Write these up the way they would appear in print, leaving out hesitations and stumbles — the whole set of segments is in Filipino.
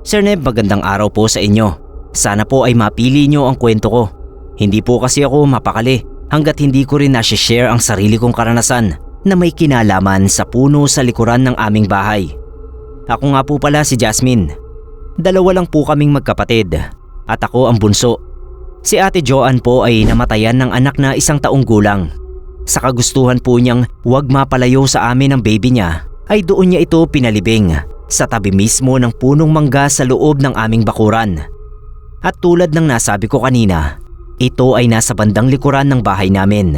Sir Neb, magandang araw po sa inyo. Sana po ay mapili nyo ang kwento ko. Hindi po kasi ako mapakali hanggat hindi ko rin nasi-share ang sarili kong karanasan na may kinalaman sa puno sa likuran ng aming bahay. Ako nga po pala si Jasmine. Dalawa lang po kaming magkapatid at ako ang bunso. Si Ate Joanne po ay namatayan ng anak na 1 taong gulang. Sa kagustuhan po niyang huwag mapalayo sa amin ang baby niya, ay doon niya ito pinalibing sa tabi mismo ng punong mangga sa loob ng aming bakuran. At tulad ng nasabi ko kanina, ito ay nasa bandang likuran ng bahay namin.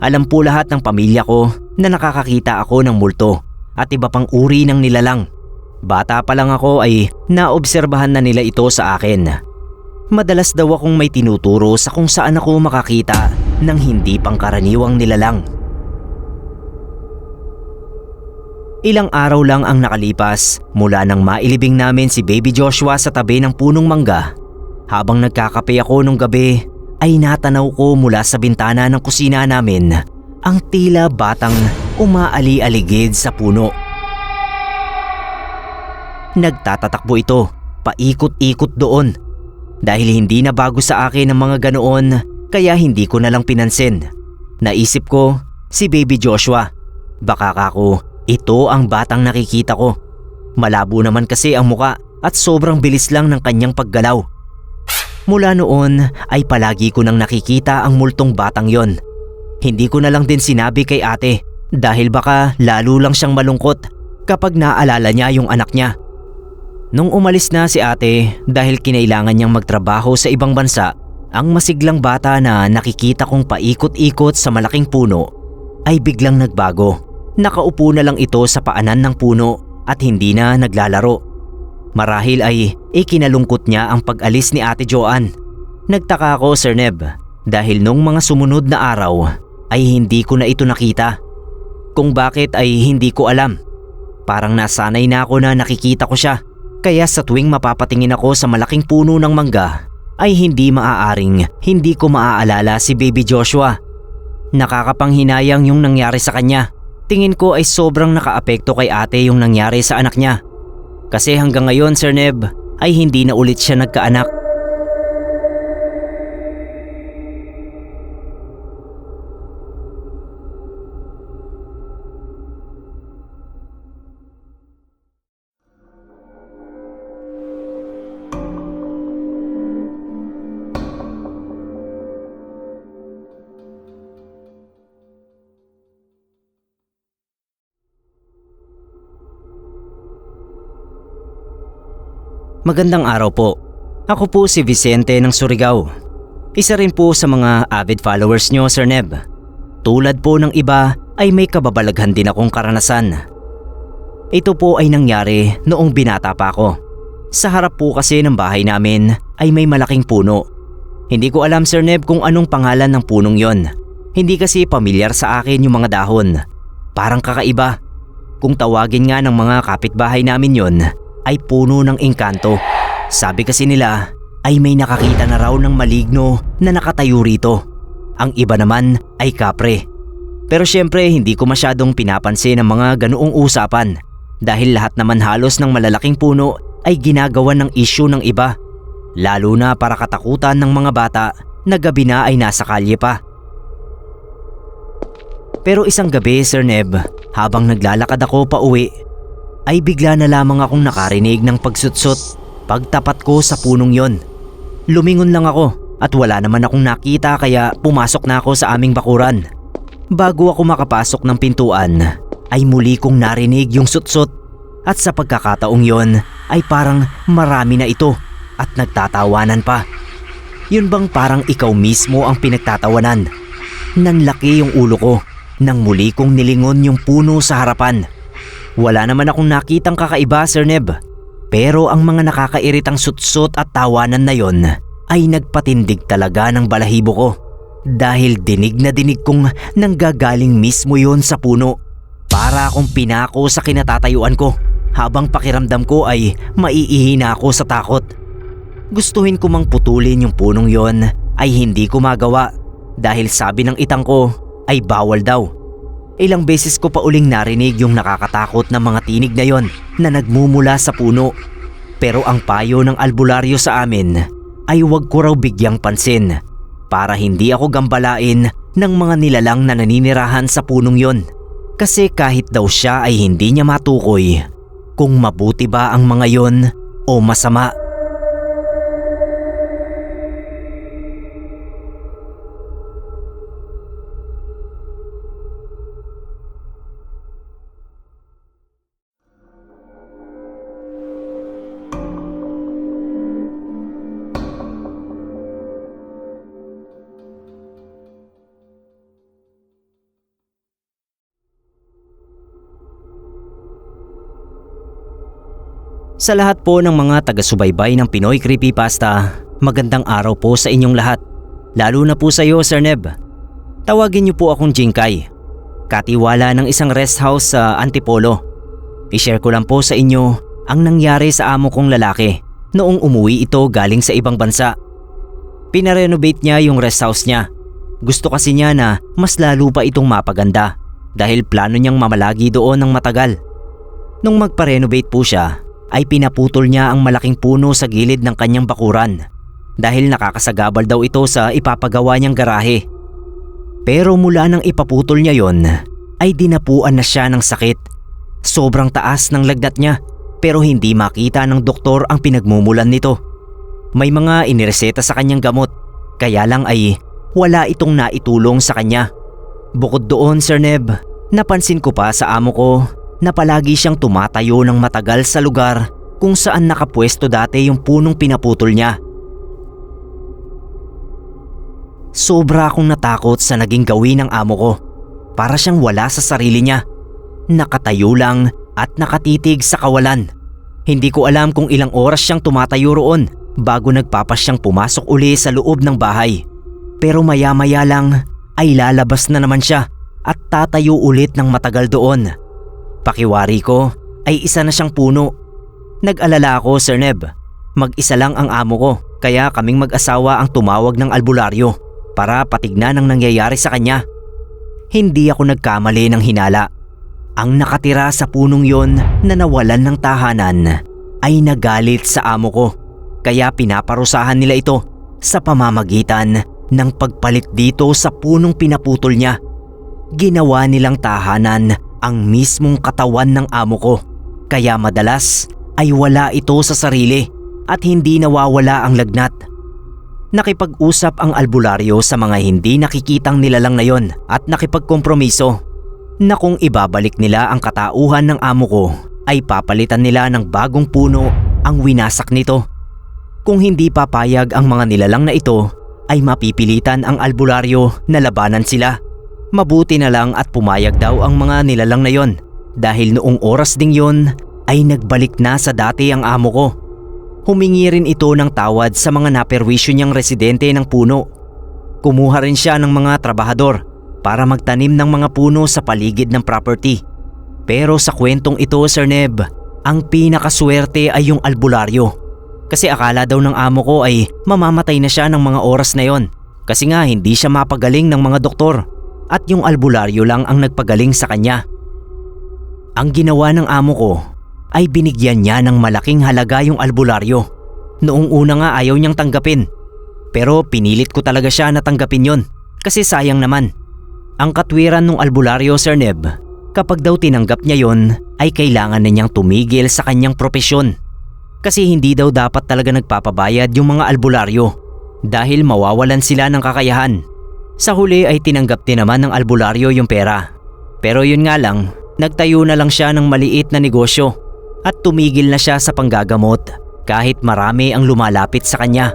Alam po lahat ng pamilya ko na nakakakita ako ng multo at iba pang uri ng nilalang. Bata pa lang ako ay naobserbahan na nila ito sa akin. Madalas daw akong may tinuturo sa kung saan ako makakita ng hindi pangkaraniwang nilalang. Ilang araw lang ang nakalipas mula nang mailibing namin si Baby Joshua sa tabi ng punong mangga. Habang nagkakape ako nung gabi ay natanaw ko mula sa bintana ng kusina namin ang tila batang umaali-aligid sa puno. Nagtatatakbo ito paikot-ikot doon. Dahil hindi na bago sa akin ang mga ganoon kaya hindi ko na lang pinansin. Naisip ko si Baby Joshua. Baka kako ito ang batang nakikita ko. Malabo naman kasi ang muka at sobrang bilis lang ng kanyang paggalaw. Mula noon ay palagi ko nang nakikita ang multong batang yon. Hindi ko na lang din sinabi kay ate dahil baka lalo lang siyang malungkot kapag naalala niya yung anak niya. Nung umalis na si ate dahil kinailangan niyang magtrabaho sa ibang bansa, ang masiglang bata na nakikita kong paikot-ikot sa malaking puno ay biglang nagbago. Nakaupo na lang ito sa paanan ng puno at hindi na naglalaro. Marahil ay ikinalungkot niya ang pag-alis ni Ate Joanne. Nagtaka ako, Sir Neb, dahil nung mga sumunod na araw ay hindi ko na ito nakita. Kung bakit ay hindi ko alam. Parang nasanay na ako na nakikita ko siya. Kaya sa tuwing mapapatingin ako sa malaking puno ng mangga ay hindi maaaring hindi ko maaalala si Baby Joshua. Nakakapanghinayang yung nangyari sa kanya. Tingin ko ay sobrang nakaapekto kay ate yung nangyari sa anak niya. Kasi hanggang ngayon, Sir Neb, ay hindi na ulit siya nagkaanak. Magandang araw po. Ako po si Vicente ng Surigao. Isa rin po sa mga avid followers nyo, Sir Neb. Tulad po ng iba ay may kababalaghan din akong karanasan. Ito po ay nangyari noong binata pa ako. Sa harap po kasi ng bahay namin ay may malaking puno. Hindi ko alam, Sir Neb, kung anong pangalan ng punong yon. Hindi kasi pamilyar sa akin yung mga dahon. Parang kakaiba. Kung tawagin nga ng mga kapitbahay namin yon, ay puno ng engkanto. Sabi kasi nila ay may nakakita na raw ng maligno na nakatayo rito. Ang iba naman ay kapre. Pero syempre hindi ko masyadong pinapansin ang mga ganoong usapan dahil lahat naman halos ng malalaking puno ay ginagawa ng issue ng iba. Lalo na para katakutan ng mga bata na gabi na ay nasa kalye pa. Pero isang gabi, Sir Neb, habang naglalakad ako pa uwi, ay bigla na lamang akong nakarinig ng pagsutsot pagtapat ko sa punong yon. Lumingon lang ako at wala naman akong nakita kaya pumasok na ako sa aming bakuran. Bago ako makapasok ng pintuan ay muli kong narinig yung sutsot at sa pagkakataong yon ay parang marami na ito at nagtatawanan pa. Yun bang parang ikaw mismo ang pinagtatawanan? Nanlaki yung ulo ko nang muli kong nilingon yung puno sa harapan. Wala naman akong nakitang kakaiba, Sir Neb. Pero ang mga nakakairitang sutsot at tawanan na yon ay nagpatindig talaga ng balahibo ko. Dahil dinig na dinig kong nanggagaling mismo yon sa puno. Para akong pinako sa kinatatayuan ko habang pakiramdam ko ay maiihi na ako sa takot. Gustuhin ko mang putulin yung punong yon ay hindi ko magawa dahil sabi ng itang ko ay bawal daw. Ilang beses ko pa uling narinig yung nakakatakot na mga tinig na yon na nagmumula sa puno. Pero ang payo ng albularyo sa amin ay huwag ko raw bigyang pansin para hindi ako gambalain ng mga nilalang na naninirahan sa punong yon. Kasi kahit daw siya ay hindi niya matukoy kung mabuti ba ang mga yon o masama. Sa lahat po ng mga taga-subaybay ng Pinoy Creepypasta, magandang araw po sa inyong lahat. Lalo na po sa iyo, Sir Neb. Tawagin niyo po akong Jinkay, katiwala ng isang rest house sa Antipolo. I-share ko lang po sa inyo ang nangyari sa amo kong lalaki noong umuwi ito galing sa ibang bansa. Pinarenovate niya yung rest house niya. Gusto kasi niya na mas lalo pa itong mapaganda dahil plano niyang mamalagi doon ng matagal. Nung magpa-renovate po siya, ay pinaputol niya ang malaking puno sa gilid ng kanyang bakuran dahil nakakasagabal daw ito sa ipapagawa niyang garahe. Pero mula nang ipaputol niya yon, ay dinapuan na siya ng sakit. Sobrang taas ng lagnat niya pero hindi makita ng doktor ang pinagmumulan nito. May mga inireseta sa kanyang gamot kaya lang ay wala itong naitulong sa kanya. Bukod doon, Sir Neb, napansin ko pa sa amo ko na palagi siyang tumatayo ng matagal sa lugar kung saan nakapwesto dati yung punong pinaputol niya. Sobra akong natakot sa naging gawin ng amo ko. Para siyang wala sa sarili niya. Nakatayo lang at nakatitig sa kawalan. Hindi ko alam kung ilang oras siyang tumatayo roon bago nagpapasyang pumasok uli sa loob ng bahay. Pero maya-maya lang ay lalabas na naman siya at tatayo ulit ng matagal doon. Pakiwari ko ay isa na siyang puno. Nag-alala ako, Sir Neb. Mag-isa lang ang amo ko kaya kaming mag-asawa ang tumawag ng albularyo para patignan ang nangyayari sa kanya. Hindi ako nagkamali ng hinala. Ang nakatira sa punong yon na nawalan ng tahanan ay nagalit sa amo ko kaya pinaparusahan nila ito sa pamamagitan ng pagpalit dito sa punong pinaputol niya. Ginawa nilang tahanan ang mismong katawan ng amo ko kaya madalas ay wala ito sa sarili at hindi nawawala ang lagnat. Nakipag-usap ang albularyo sa mga hindi nakikitang nilalang na yon at nakipagkompromiso na kung ibabalik nila ang katauhan ng amo ko ay papalitan nila ng bagong puno ang winasak nito. Kung hindi papayag ang mga nilalang na ito ay mapipilitan ang albularyo na labanan sila. Mabuti na lang at pumayag daw ang mga nilalang na yon dahil noong oras ding yon ay nagbalik na sa dati ang amo ko. Humingi rin ito ng tawad sa mga naperwisyo niyang residente ng puno. Kumuha rin siya ng mga trabahador para magtanim ng mga puno sa paligid ng property. Pero sa kwentong ito, Sir Neb, ang pinakaswerte ay yung albularyo. Kasi akala daw ng amo ko ay mamamatay na siya ng mga oras na yon kasi nga hindi siya mapagaling ng mga doktor. At yung albularyo lang ang nagpagaling sa kanya. Ang ginawa ng amo ko ay binigyan niya ng malaking halaga yung albularyo. Noong una nga ayaw niyang tanggapin. Pero pinilit ko talaga siya na tanggapin yon kasi sayang naman. Ang katwiran ng albularyo, Sir Neb, kapag daw tinanggap niya yon ay kailangan na niyang tumigil sa kanyang propesyon. Kasi hindi daw dapat talaga nagpapabayad yung mga albularyo dahil mawawalan sila ng kakayahan. Sa huli ay tinanggap din naman ng albularyo yung pera. Pero yun nga lang, nagtayo na lang siya ng maliit na negosyo at tumigil na siya sa panggagamot kahit marami ang lumalapit sa kanya.